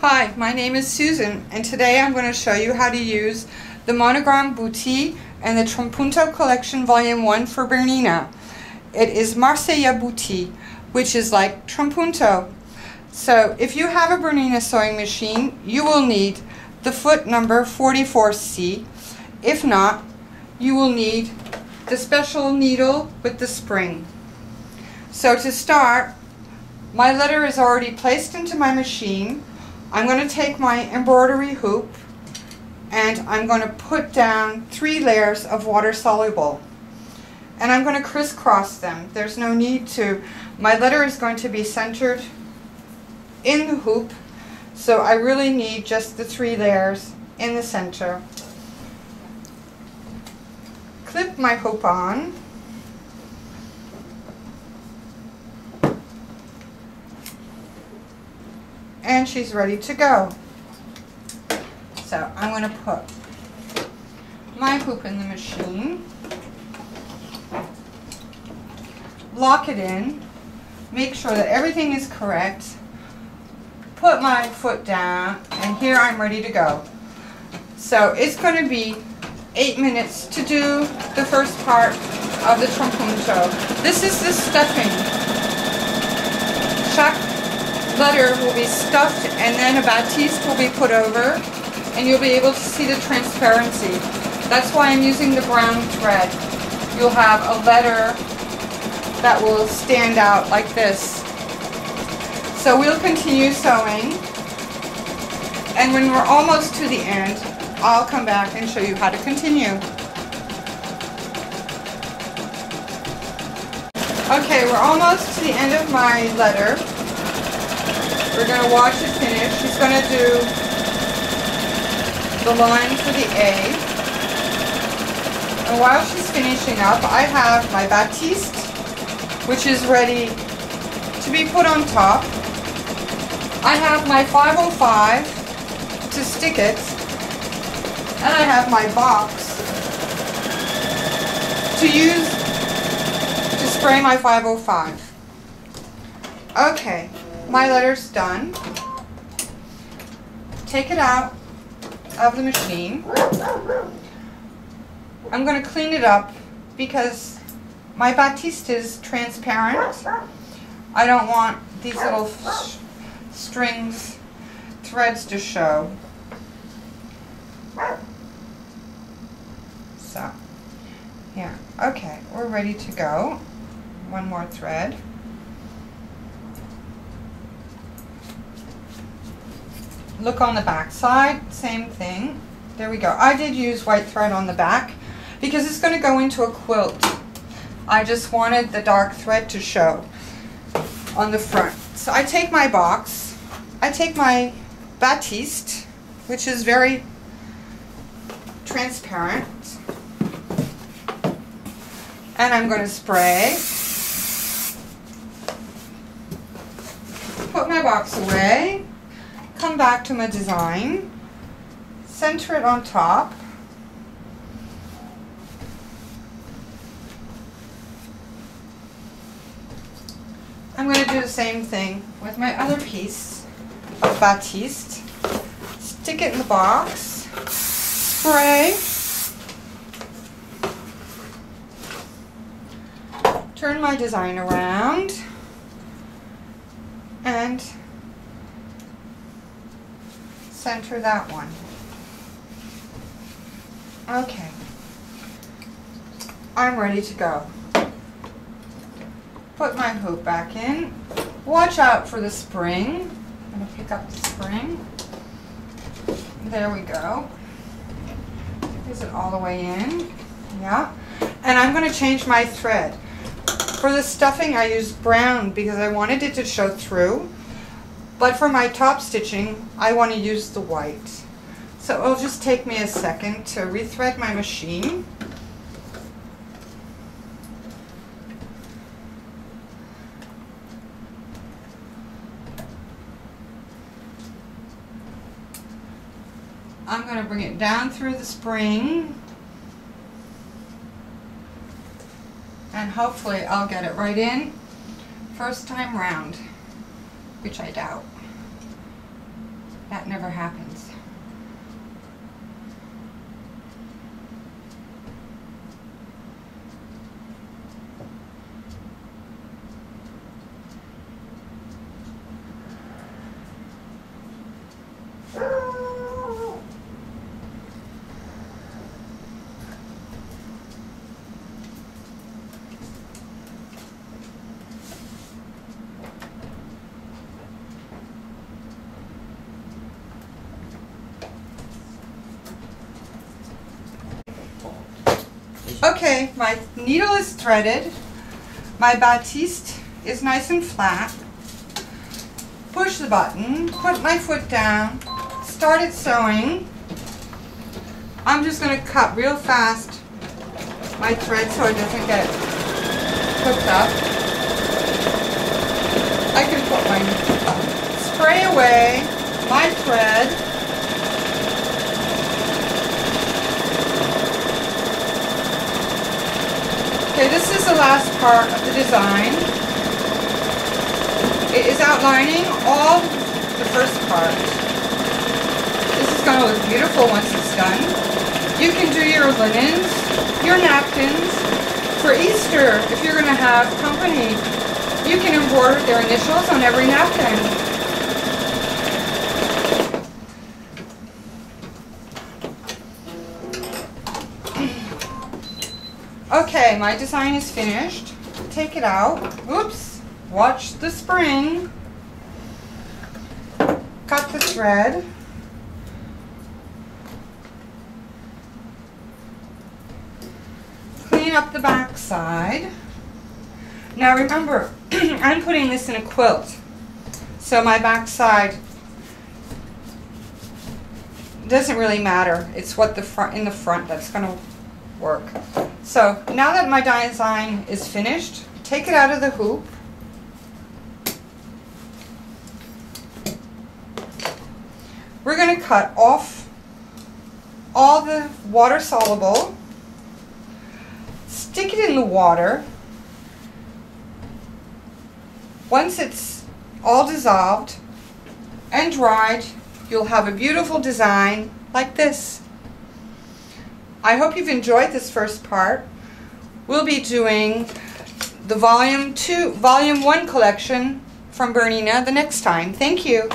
Hi, my name is Susan, and today I'm going to show you how to use the Monogrammes Boutis and the Trapunto Collection Volume 1 for Bernina. It is Marseillais Boutis, which is like Trapunto. So if you have a Bernina sewing machine, you will need the foot number 44C. If not, you will need the special needle with the spring. So to start, my letter is already placed into my machine. I'm going to take my embroidery hoop and I'm going to put down 3 layers of water soluble. And I'm going to crisscross them. There's no need to. My letter is going to be centered in the hoop, so I really need just the 3 layers in the center. Clip my hoop on. And she's ready to go. So I'm going to put my hoop in the machine, lock it in, make sure that everything is correct, put my foot down, and here I'm ready to go. So it's going to be 8 minutes to do the first part of the trapunto. This is the stuffing. Chaque letter will be stuffed and then a batiste will be put over, and you'll be able to see the transparency. That's why I'm using the brown thread. You'll have a letter that will stand out like this. So we'll continue sewing, and when we're almost to the end, I'll come back and show you how to continue. Okay, we're almost to the end of my letter. We're going to watch it finish. She's going to do the line for the A. And while she's finishing up, I have my batiste, which is ready to be put on top. I have my 505 to stick it. And I have my box to use to spray my 505. Okay. My letter's done. Take it out of the machine. I'm going to clean it up because my batiste is transparent. I don't want these little strings, threads to show. So, here. Okay, we're ready to go. One more thread. Look on the back side, same thing. There we go. I did use white thread on the back because it's going to go into a quilt. I just wanted the dark thread to show on the front. So I take my box, I take my batiste, which is very transparent, and I'm going to spray. Put my box away. Come back to my design, center it on top, I'm going to do the same thing with my other piece of batiste. Stick it in the box, spray, turn my design around, and center that one. Okay, I'm ready to go. Put my hoop back in. Watch out for the spring. I'm going to pick up the spring. There we go. Is it all the way in? Yeah. And I'm going to change my thread. For the stuffing I used brown because I wanted it to show through. But for my top stitching, I want to use the white. So it'll just take me a second to rethread my machine. I'm going to bring it down through the spring. And hopefully I'll get it right in first time round. which I doubt. That never happens. Okay, my needle is threaded, my batiste is nice and flat. Push the button, put my foot down, started sewing. I'm just going to cut real fast my thread so it doesn't get hooked up. I can put my spray away, my thread. Okay, this is the last part of the design. It is outlining all the first part. This is going to look beautiful once it's done. You can do your linens, your napkins. For Easter, if you're going to have company, you can embroider their initials on every napkin. Okay, my design is finished. Take it out. Oops. Watch the spring. Cut the thread. Clean up the back side. Now remember, I'm putting this in a quilt. So my back side doesn't really matter. It's what the front in the front that's going to work. So now that my design is finished, take it out of the hoop. We're going to cut off all the water soluble, stick it in the water. Once it's all dissolved and dried, you'll have a beautiful design like this. I hope you've enjoyed this first part. We'll be doing the Volume 1 collection from Bernina the next time. Thank you.